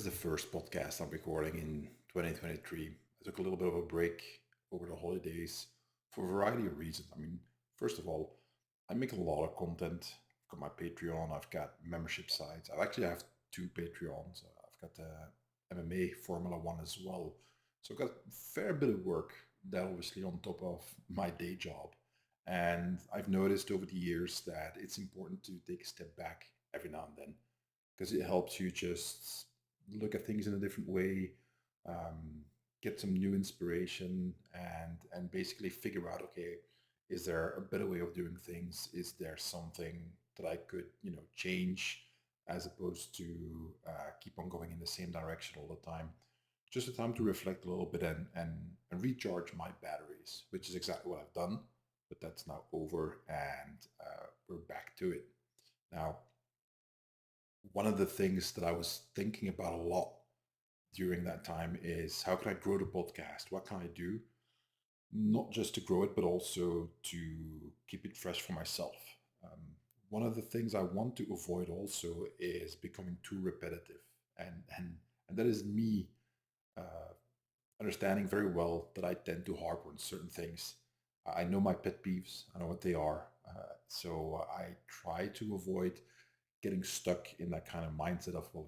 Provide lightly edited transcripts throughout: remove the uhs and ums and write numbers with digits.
is the first podcast I'm recording in 2023. I took a little bit of a break over the holidays for a variety of reasons. First of all, I make a lot of content. I've got my Patreon, I've got membership sites. I actually have two Patreons. I've got the MMA Formula One as well. So I've got a fair bit of work that obviously on top of my day job. And I've noticed over the years that it's important to take a step back every now and then because it helps you just look at things in a different way, um, get some new inspiration, and basically figure out, okay, is there a better way of doing things? Is there something that I could change as opposed to keep on going in the same direction all the time? Just a time to reflect a little bit and recharge my batteries, which is exactly what I've done. But that's now over, and we're back to it now. One of the things that I was thinking about a lot during that time is how can I grow the podcast? What can I do? Not just to grow it, but also to keep it fresh for myself. Um, One of the things I want to avoid also is becoming too repetitive, and that is me uh, understanding very well that I tend to harp on certain things. I know my pet peeves. I know what they are. So I try to avoid getting stuck in that kind of mindset of, well,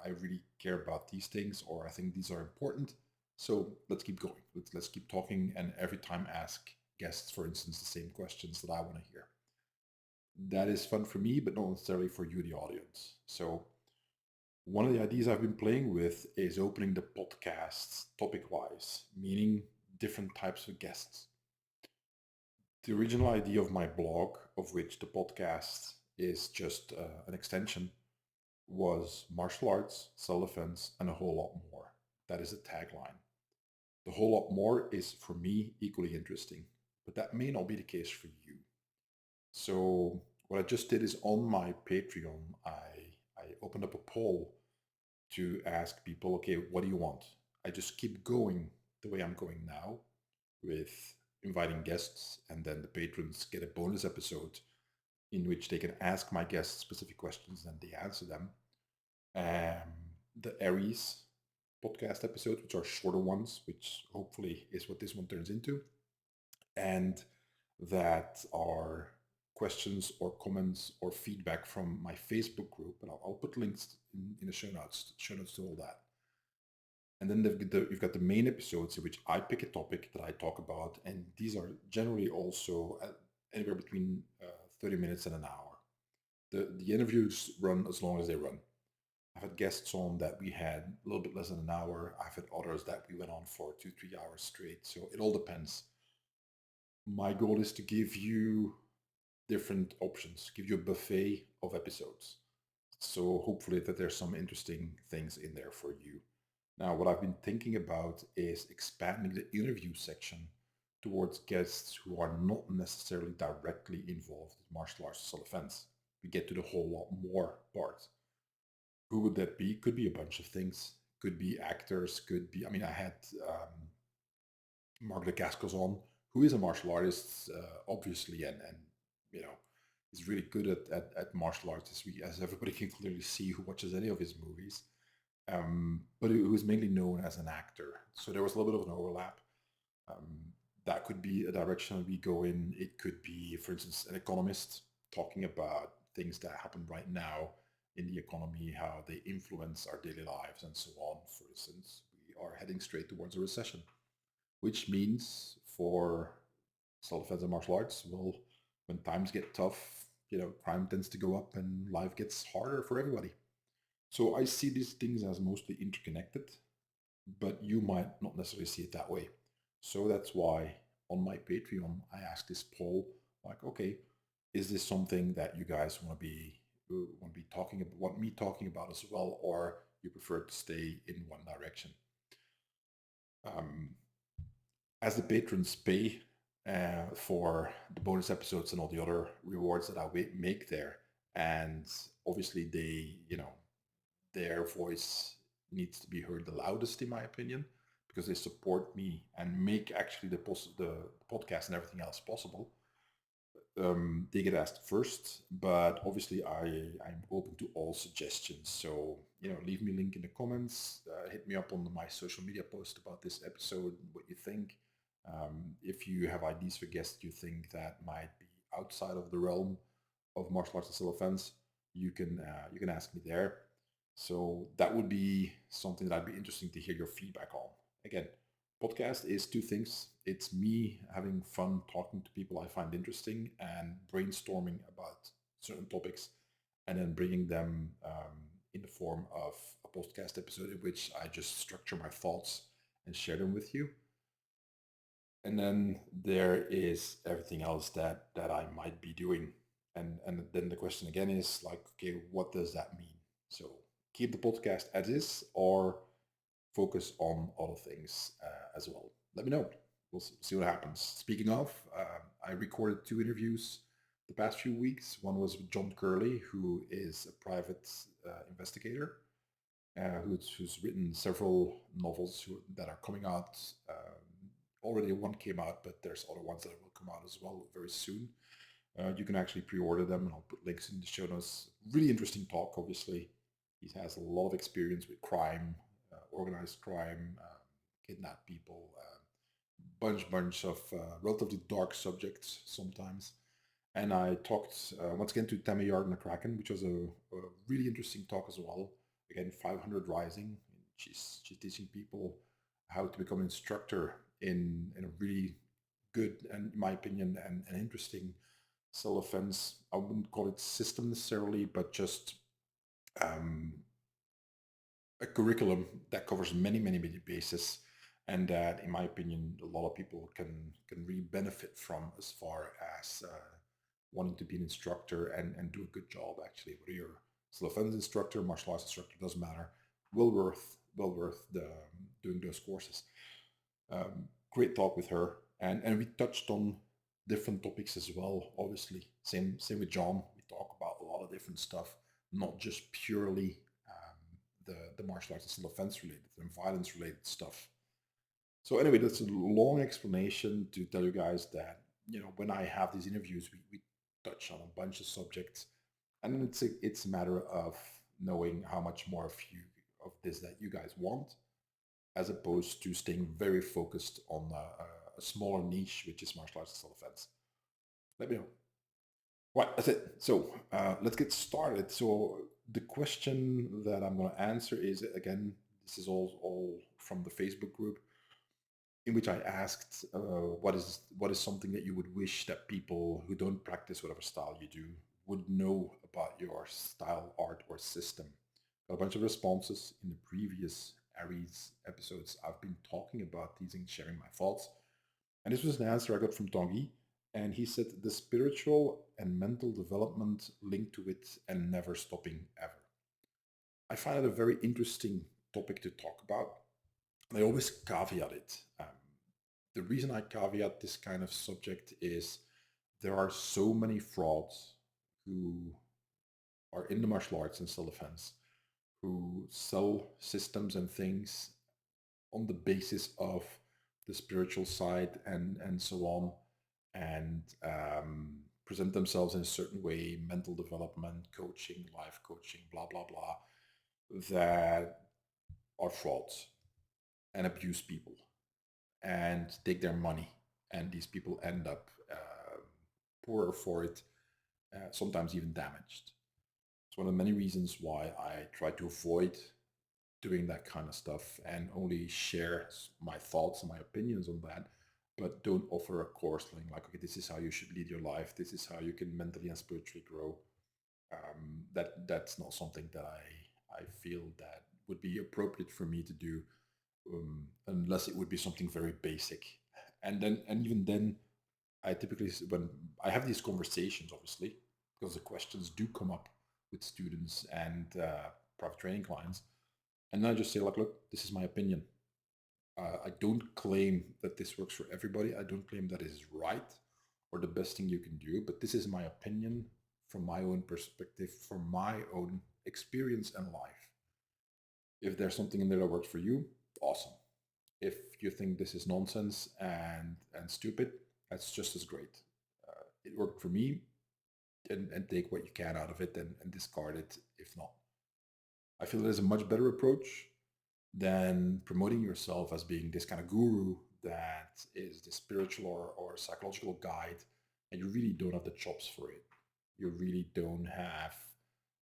I really care about these things, or I think these are important. So let's keep going. Let's keep talking, and every time ask guests, for instance, the same questions that I want to hear. That is fun for me, but not necessarily for you, the audience. So one of the ideas I've been playing with is opening the podcasts topic-wise, meaning different types of guests. The original idea of my blog, of which the podcast is just an extension, was martial arts, self-defense, and a whole lot more. That is the tagline. The whole lot more is, for me, equally interesting, but that may not be the case for you. So what I just did is on my Patreon, I opened up a poll to ask people, okay, what do you want? I just keep going the way I'm going now with inviting guests, and then the patrons get a bonus episode in which they can ask my guests specific questions and they answer them. Um, the Aries podcast episodes, which are shorter ones, which hopefully is what this one turns into, and that are questions or comments or feedback from my Facebook group, and I'll put links in the show notes to all that. And then you've got the main episodes in which I pick a topic that I talk about, and these are generally also anywhere between 30 minutes and an hour. The interviews run as long as they run. I've had guests on that we had a little bit less than an hour. I've had others that we went on for 2-3 hours straight. So it all depends. My goal is to give you different options, give you a buffet of episodes. So hopefully that there's some interesting things in there for you. Now, what I've been thinking about is expanding the interview section towards guests who are not necessarily directly involved in martial arts self-defense. We get to the whole lot more part. Who would that be? Could be a bunch of things. Could be actors. Could be. I had Mark Dacascos on, who is a martial artist, obviously, and you know, he's really good at martial arts, as everybody can clearly see who watches any of his movies. But who's mainly known as an actor. So there was a little bit of an overlap. Um, that could be a direction we go in. It could be, for instance, an economist talking about things that happen right now in the economy, how they influence our daily lives, and so on. For instance, we are heading straight towards a recession, which means for self-defense and martial arts, well, when times get tough, crime tends to go up and life gets harder for everybody. So I see these things as mostly interconnected, but you might not necessarily see it that way. So that's why on my Patreon, I asked this poll, like, okay, is this something that you guys want to be want me talking about as well, or you prefer to stay in one direction? Um, as the patrons pay for the bonus episodes and all the other rewards that I make there, and obviously their voice needs to be heard the loudest, in my opinion, because they support me and make actually the podcast and everything else possible. They get asked first, but obviously I'm open to all suggestions. So leave me a link in the comments. Hit me up on my social media post about this episode, what you think. If you have ideas for guests you think that might be outside of the realm of martial arts and self-defense, you can ask me there. So that would be something that I'd be interesting to hear your feedback on. Again, podcast is two things. It's me having fun talking to people I find interesting and brainstorming about certain topics, and then bringing them in the form of a podcast episode in which I just structure my thoughts and share them with you. And then there is everything else that I might be doing. And then the question again is like, okay, what does that mean? So keep the podcast as is, or focus on other things as well. Let me know. We'll see what happens. Speaking of, I recorded 2 interviews the past few weeks. One was with John Curley, who is a private investigator, who's written several novels that are coming out. Already one came out, but there's other ones that will come out as well very soon. You can actually pre-order them, and I'll put links in the show notes. Really interesting talk, obviously. He has a lot of experience with crime, organized crime, kidnap people, bunch of relatively dark subjects sometimes. And I talked once again to Tamuy and the Kraken, which was a really interesting talk as well. Again, 500 Rising. She's teaching people how to become an instructor in a really good and, in my opinion, and interesting self-defense. I wouldn't call it system necessarily, but just um, a curriculum that covers many bases, and that, in my opinion, a lot of people can really benefit from, as far as wanting to be an instructor and do a good job. Actually, whether you're a self-defense instructor, martial arts instructor, doesn't matter. Well worth the doing those courses. Great talk with her, and we touched on different topics as well. Obviously, same with John. We talk about a lot of different stuff, not just purely the martial arts and self-defense related and violence related stuff. So anyway, that's a long explanation to tell you guys that, when I have these interviews, we touch on a bunch of subjects, and it's a matter of knowing how much more of this that you guys want, as opposed to staying very focused on a smaller niche, which is martial arts and self-defense. Let me know. Right, that's it. So let's get started. So the question that I'm going to answer is, again, this is all from the Facebook group, in which I asked, what is something that you would wish that people who don't practice whatever style you do would know about your style, art, or system. Got a bunch of responses in the previous Aries episodes. I've been talking about these and sharing my thoughts. And this was an answer I got from Tanguy. And he said, the spiritual and mental development linked to it and never stopping ever. I find it a very interesting topic to talk about. And I always caveat it. The reason I caveat this kind of subject is there are so many frauds who are in the martial arts and self-defense, who sell systems and things on the basis of the spiritual side and so on, and present themselves in a certain way, mental development, coaching, life coaching, blah, blah, blah, that are frauds and abuse people and take their money. And these people end up poorer for it, sometimes even damaged. It's one of the many reasons why I try to avoid doing that kind of stuff and only share my thoughts and my opinions on that, but don't offer a course like, okay, this is how you should lead your life, this is how you can mentally and spiritually grow. That's not something that I feel that would be appropriate for me to do, unless it would be something very basic. And even then, I typically, when I have these conversations, obviously, because the questions do come up with students and private training clients, and then I just say, like, look, this is my opinion. I don't claim that this works for everybody. I don't claim that it is right or the best thing you can do, but this is my opinion from my own perspective, from my own experience and life. If there's something in there that works for you, awesome. If you think this is nonsense and stupid, that's just as great. It worked for me, and take what you can out of it and discard it if not. I feel it is a much better approach than promoting yourself as being this kind of guru that is the spiritual or psychological guide, and you really don't have the chops for it. You really don't have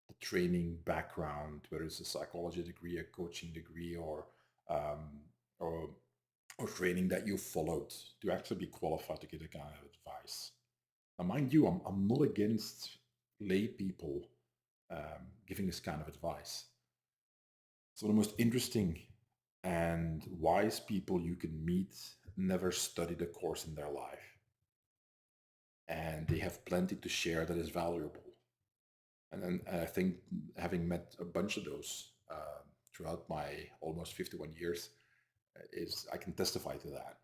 the training background, whether it's a psychology degree, a coaching degree, um, or or training that you followed to actually be qualified to give a kind of advice. Now, mind you, I'm not against lay people giving this kind of advice. So the most interesting and wise people you can meet never studied a course in their life, and they have plenty to share that is valuable. And then I think having met a bunch of those throughout my almost 51 years is I can testify to that.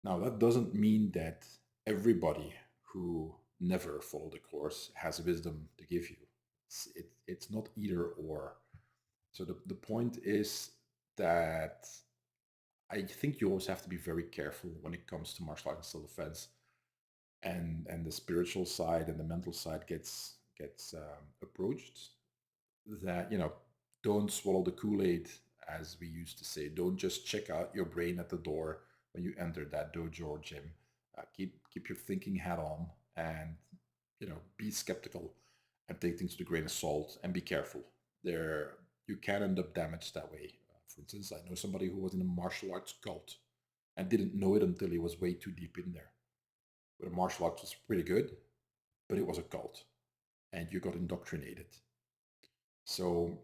Now that doesn't mean that everybody who never followed the course has wisdom to give you. It's not either or. So the point is that I think you always have to be very careful when it comes to martial arts and self-defense, and the spiritual side and the mental side gets approached. That don't swallow the Kool-Aid, as we used to say. Don't just check out your brain at the door when you enter that dojo or gym. Keep your thinking hat on, and be skeptical and take things with a grain of salt, and be careful. There, you can end up damaged that way. For instance, I know somebody who was in a martial arts cult and didn't know it until he was way too deep in there. But the martial arts was pretty good, but it was a cult, and you got indoctrinated. So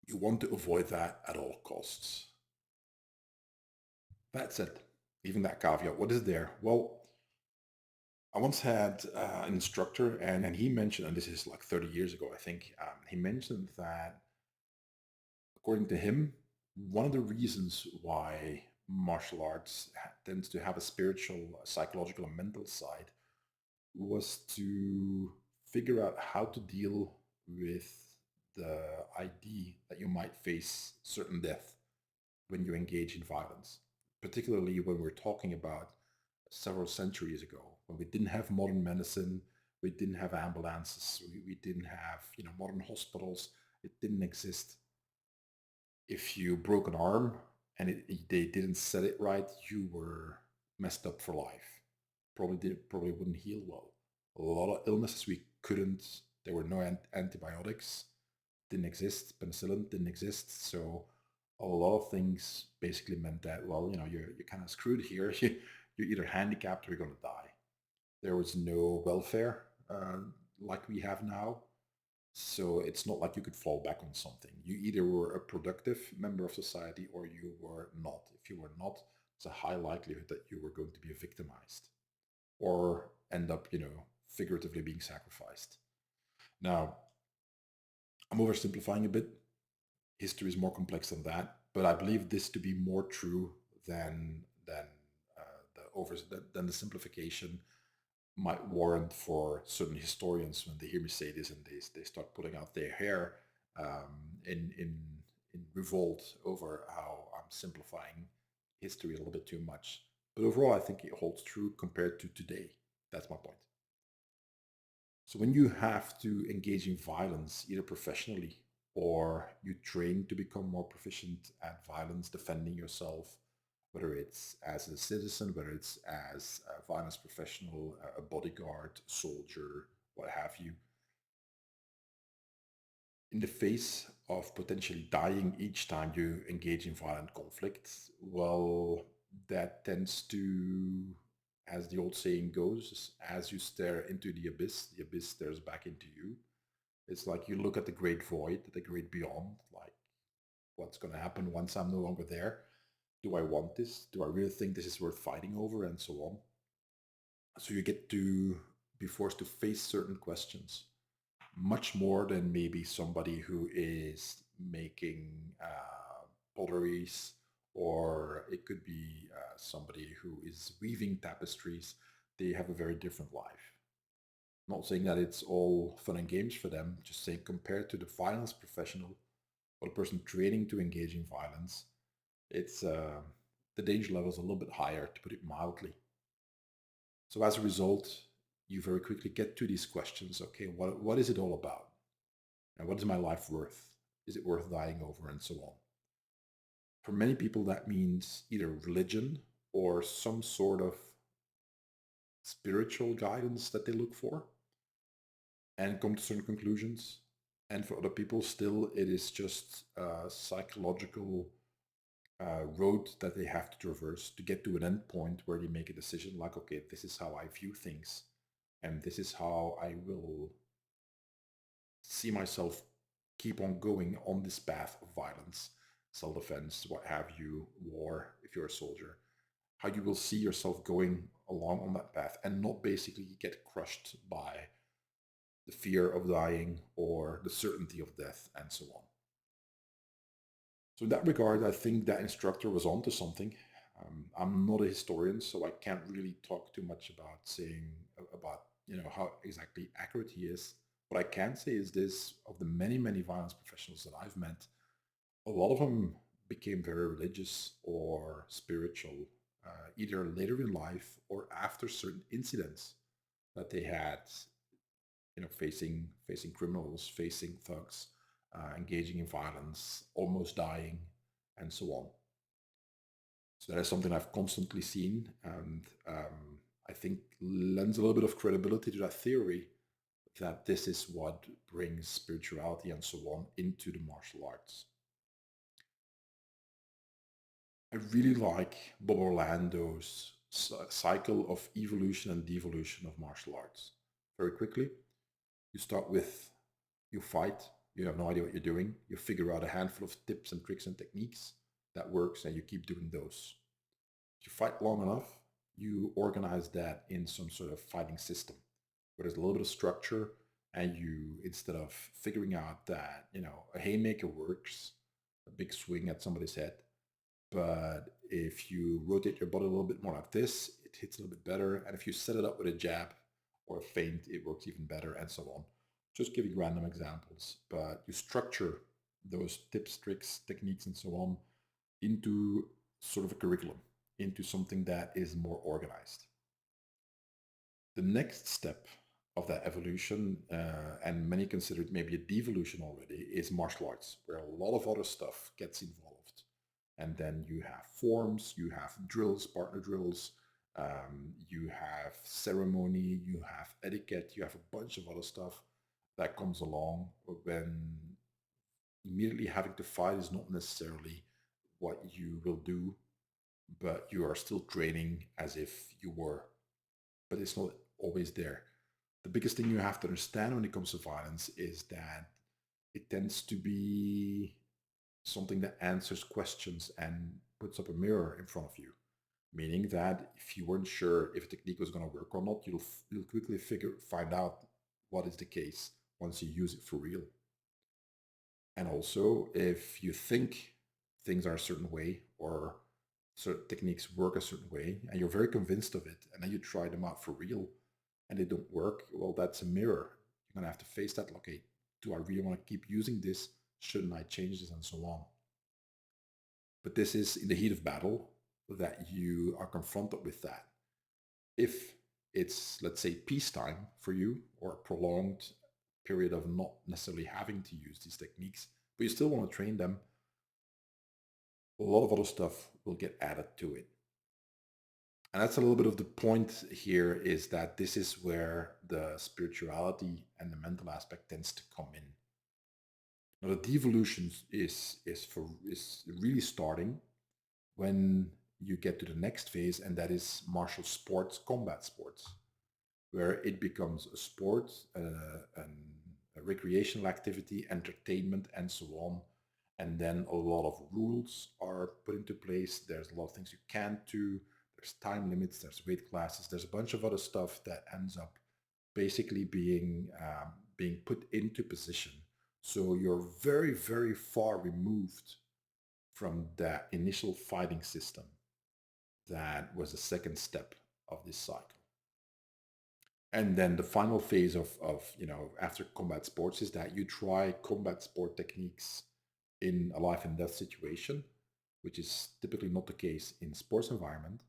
you want to avoid that at all costs. That's it. Even that caveat. What is there? Well, I once had an instructor, and he mentioned, and this is like 30 years ago, I think, he mentioned that according to him, one of the reasons why martial arts tends to have a spiritual, psychological, and mental side was to figure out how to deal with the idea that you might face certain death when you engage in violence, particularly when we're talking about several centuries ago, when we didn't have modern medicine, we didn't have ambulances, we didn't have modern hospitals. It didn't exist. If you broke an arm and they didn't set it right, you were messed up for life. Probably wouldn't heal well. A lot of illnesses we couldn't. There were no antibiotics. Didn't exist. Penicillin didn't exist. So a lot of things basically meant that, well, you're kind of screwed here. You're either handicapped or you're going to die. There was no welfare like we have now. So it's not like you could fall back on something. You either were a productive member of society or you were not. If you were not, it's a high likelihood that you were going to be victimized or end up, figuratively being sacrificed. Now, I'm oversimplifying a bit. History is more complex than that, but I believe this to be more true than than the simplification might warrant for certain historians when they hear me say this, and they start putting out their hair in revolt over how I'm simplifying history a little bit too much. But overall, I think it holds true compared to today. That's my point. So when you have to engage in violence, either professionally or you train to become more proficient at violence, defending yourself, whether it's as a citizen, whether it's as a violence professional, a bodyguard, soldier, what have you, in the face of potentially dying each time you engage in violent conflict, well, that tends to, as the old saying goes, as you stare into the abyss stares back into you. It's like you look at the great void, the great beyond, like what's going to happen once I'm no longer there? Do I want this? Do I really think this is worth fighting over? And so on. So you get to be forced to face certain questions much more than maybe somebody who is making potteries, or it could be somebody who is weaving tapestries. They have a very different life. Not saying that it's all fun and games for them, just saying compared to the violence professional or the person training to engage in violence, it's the danger level is a little bit higher, to put it mildly. So as a result, you very quickly get to these questions. Okay, what is it all about? And what is my life worth? Is it worth dying over, and so on. For many people, that means either religion or some sort of spiritual guidance that they look for and come to certain conclusions. And for other people, still, it is just a psychological road that they have to traverse to get to an end point where they make a decision like, okay, this is how I view things, and this is how I will see myself keep on going on this path of violence, self-defense, what have you, war, if you're a soldier, how you will see yourself going along on that path and not basically get crushed by the fear of dying or the certainty of death and so on. So in that regard, I think that instructor was onto something. I'm not a historian, so I can't really talk too much about saying about how exactly accurate he is. What I can say is this: of the many violence professionals that I've met, a lot of them became very religious or spiritual, either later in life or after certain incidents that they had, facing criminals, facing thugs, engaging in violence, almost dying, and so on. So that is something I've constantly seen, and I think lends a little bit of credibility to that theory that this is what brings spirituality and so on into the martial arts. I really like Bob Orlando's cycle of evolution and devolution of martial arts. Very quickly, you start with you fight, you have no idea what you're doing, you figure out a handful of tips and tricks and techniques that works, and you keep doing those. If you fight long enough, you organize that in some sort of fighting system where there's a little bit of structure, and you, instead of figuring out that a haymaker works, a big swing at somebody's head, but if you rotate your body a little bit more like this, it hits a little bit better. And if you set it up with a jab or a feint, it works even better, and so on. Just giving random examples, but you structure those tips, tricks, techniques, and so on into sort of a curriculum, into something that is more organized. The next step of that evolution, and many consider it maybe a devolution already, is martial arts, where a lot of other stuff gets involved. And then you have forms, you have drills, partner drills, you have ceremony, you have etiquette, you have a bunch of other stuff that comes along when immediately having to fight is not necessarily what you will do, but you are still training as if you were, but it's not always there. The biggest thing you have to understand when it comes to violence is that it tends to be something that answers questions and puts up a mirror in front of you. Meaning that if you weren't sure if a technique was going to work or not, you'll quickly find out what is the case once you use it for real. And also, if you think things are a certain way or certain techniques work a certain way and you're very convinced of it, and then you try them out for real and they don't work, well, that's a mirror. You're going to have to face that. Okay, do I really want to keep using this? Shouldn't I change this? And so on. But this is in the heat of battle that you are confronted with that. If it's, let's say, peacetime for you or a prolonged period of not necessarily having to use these techniques, but you still want to train them, a lot of other stuff will get added to it. And that's a little bit of the point here, is that this is where the spirituality and the mental aspect tends to come in. Now, the devolution is really starting when you get to the next phase, and that is martial sports, combat sports, where it becomes a sport, a recreational activity, entertainment, and so on. And then a lot of rules are put into place. There's a lot of things you can't do. There's time limits, there's weight classes, there's a bunch of other stuff that ends up basically being put into position. So you're very far removed from that initial fighting system that was the second step of this cycle. And then the final phase of after combat sports is that you try combat sport techniques in a life and death situation, which is typically not the case in sports environment,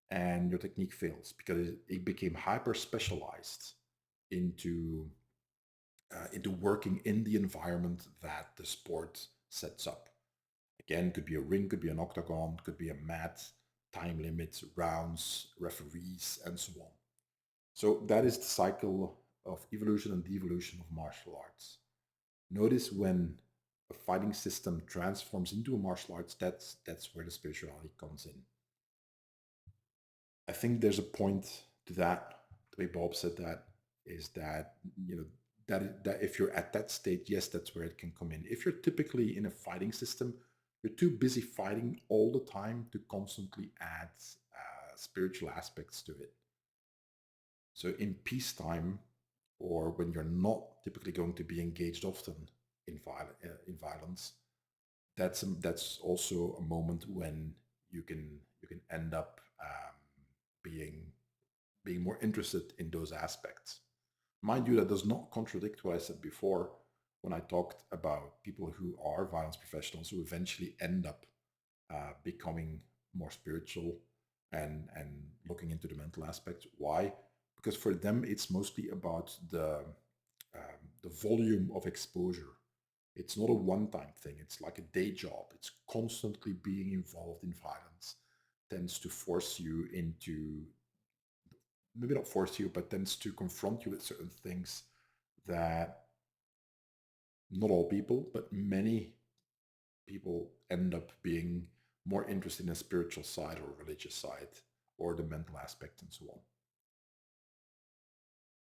and your technique fails because it became hyper specialized into into working in the environment that the sport sets up. Again, could be a ring, could be an octagon, could be a mat, time limits, rounds, referees, and so on. So that is the cycle of evolution and devolution of martial arts. Notice when a fighting system transforms into a martial arts, that's where the spirituality comes in. I think there's a point to that. The way Bob said that is that that if you're at that state, yes, that's where it can come in. If you're typically in a fighting system, you're too busy fighting all the time to constantly add spiritual aspects to it. So in peacetime, or when you're not typically going to be engaged often in violence, that's also a moment when you can end up being being more interested in those aspects. Mind you, that does not contradict what I said before when I talked about people who are violence professionals who eventually end up becoming more spiritual and looking into the mental aspects. Why? Because for them, it's mostly about the volume of exposure. It's not a one-time thing. It's like a day job. It's constantly being involved in violence. Tends to force you into, maybe not force you, but tends to confront you with certain things that not all people, but many people end up being more interested in a spiritual side or religious side or the mental aspect and so on.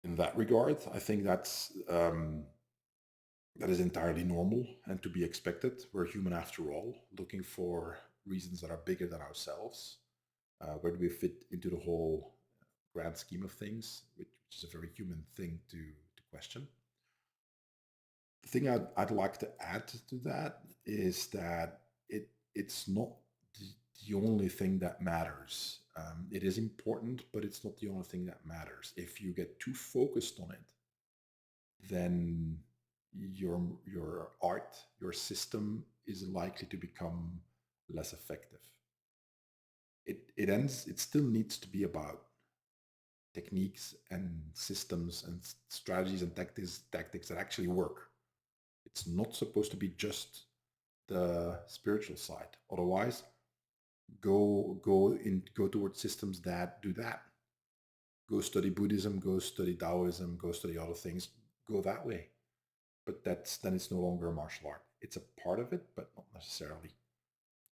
In that regard, I think that is entirely normal and to be expected. We're human after all, looking for reasons that are bigger than ourselves. Where do we fit into the whole grand scheme of things, which is a very human thing to question. The thing I'd like to add to that is that it's not the only thing that matters. It is important, but it's not the only thing that matters. If you get too focused on it, then your art, your system is likely to become less effective. It still needs to be about techniques and systems and strategies and tactics that actually work. It's not supposed to be just the spiritual side. Otherwise, go towards systems that do that. Go study Buddhism, go study Taoism, go study other things. Go that way. But then it's no longer a martial art. It's a part of it, but not necessarily.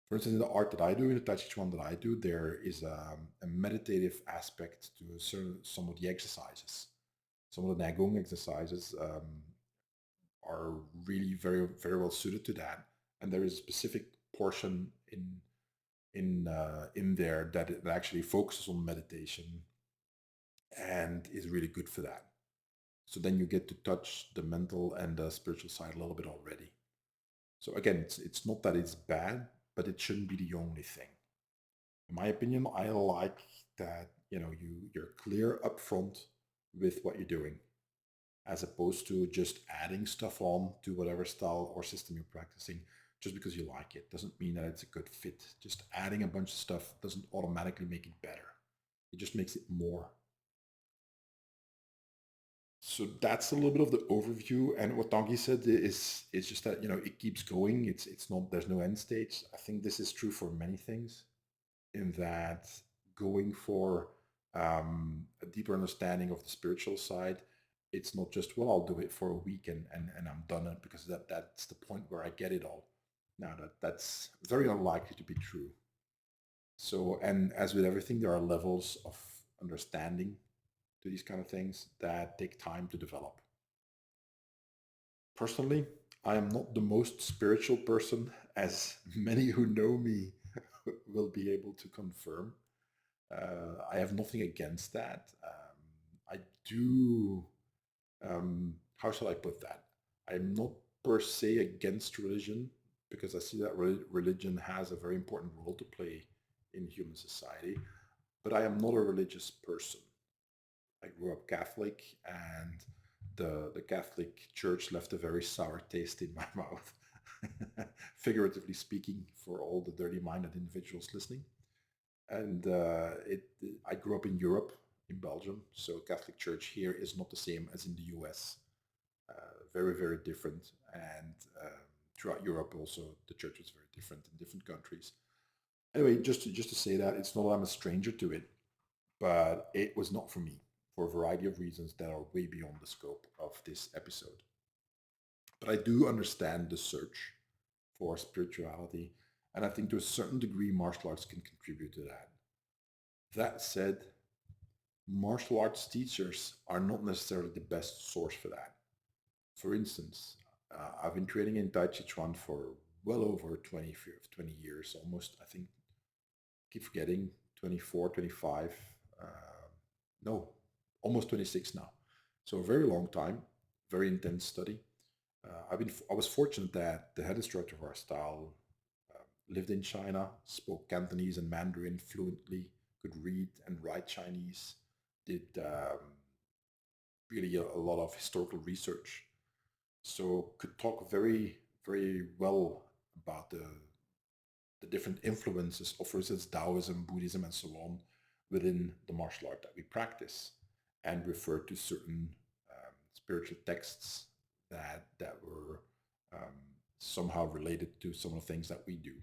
For instance, in the art that I do, in the Tai Chi Chuan that I do, there is a meditative aspect to some of the exercises. Some of the Nagong exercises are really very very well suited to that, and there is a specific portion in there that actually focuses on meditation and is really good for that. So then you get to touch the mental and the spiritual side a little bit already. So again, it's not that it's bad, but it shouldn't be the only thing. In my opinion, I like that you're clear upfront with what you're doing, as opposed to just adding stuff on to whatever style or system you're practicing just because you like it. Doesn't mean that it's a good fit. Just adding a bunch of stuff doesn't automatically make it better. It just makes it more. So that's a little bit of the overview. And what Tanguy said is just that it keeps going. It's not, there's no end stage. I think this is true for many things, in that going for a deeper understanding of the spiritual side, it's not just, well, I'll do it for a week and I'm done, because that's the point where I get it all. Now that's very unlikely to be true. So, and as with everything, there are levels of understanding to these kind of things that take time to develop. Personally, I am not the most spiritual person, as many who know me will be able to confirm. I have nothing against that. I do, how shall I put that? I'm not per se against religion, because I see that religion has a very important role to play in human society, but I am not a religious person. I grew up Catholic, and the Catholic Church left a very sour taste in my mouth, figuratively speaking, for all the dirty-minded individuals listening. And I grew up in Europe, in Belgium, so Catholic Church here is not the same as in the US. very, very different. And throughout Europe, also, the church was very different in different countries. Anyway, just to say that it's not that I'm a stranger to it, but it was not for me for a variety of reasons that are way beyond the scope of this episode. But I do understand the search for spirituality, and I think to a certain degree, martial arts can contribute to that. That said, martial arts teachers are not necessarily the best source for that. For instance, I've been training in Tai Chi Chuan for well over 20 years, almost, I think, keep forgetting, 24, 25, no, almost 26 now. So a very long time, very intense study. I was fortunate that the head instructor of our style lived in China, spoke Cantonese and Mandarin fluently, could read and write Chinese, did really a lot of historical research, so could talk very, very well about the different influences of, for instance, Taoism, Buddhism, and so on within the martial art that we practice, and refer to certain spiritual texts that were somehow related to some of the things that we do.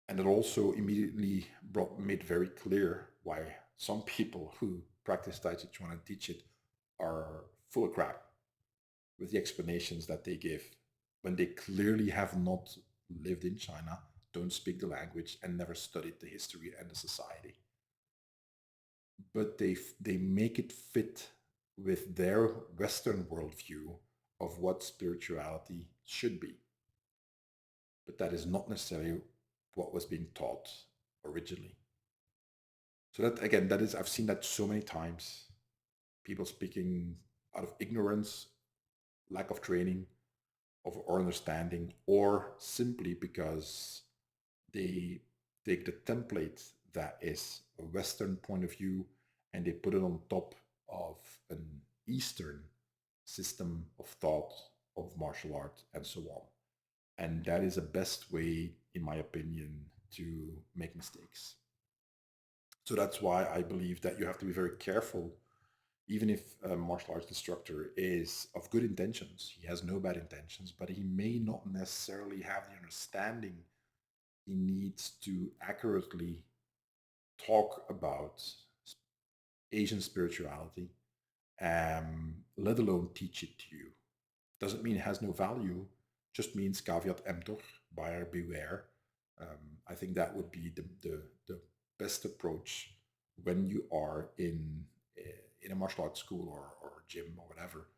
And it also immediately made very clear why some people who practice Tai Chi Chuan and teach it are full of crap with the explanations that they give when they clearly have not lived in China, don't speak the language, and never studied the history and the society. But they make it fit with their Western worldview of what spirituality should be. But that is not necessarily what was being taught originally. So that again, that is I've seen that so many times. People speaking out of ignorance, lack of training, or understanding, or simply because they take the template that is a Western point of view and they put it on top of an Eastern system of thought, of martial art, and so on. And that is the best way, in my opinion, to make mistakes. So that's why I believe that you have to be very careful, even if a martial arts instructor is of good intentions. He has no bad intentions, but he may not necessarily have the understanding he needs to accurately talk about Asian spirituality, let alone teach it to you. Doesn't mean it has no value, just means caveat emptor, buyer beware. I think that would be the best approach when you are in a martial arts school or gym or whatever,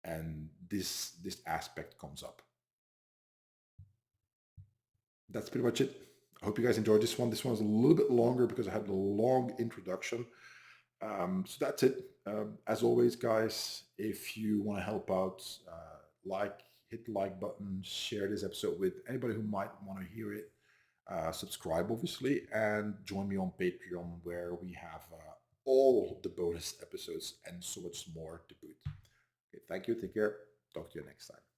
and this aspect comes up. That's pretty much it. I hope you guys enjoyed this one. This one's a little bit longer because I had a long introduction. So that's it. As always, guys, if you want to help out, hit the like button, share this episode with anybody who might want to hear it. Subscribe, obviously, and join me on Patreon where we have all the bonus episodes and so much more to boot. Okay, thank you. Take care. Talk to you next time.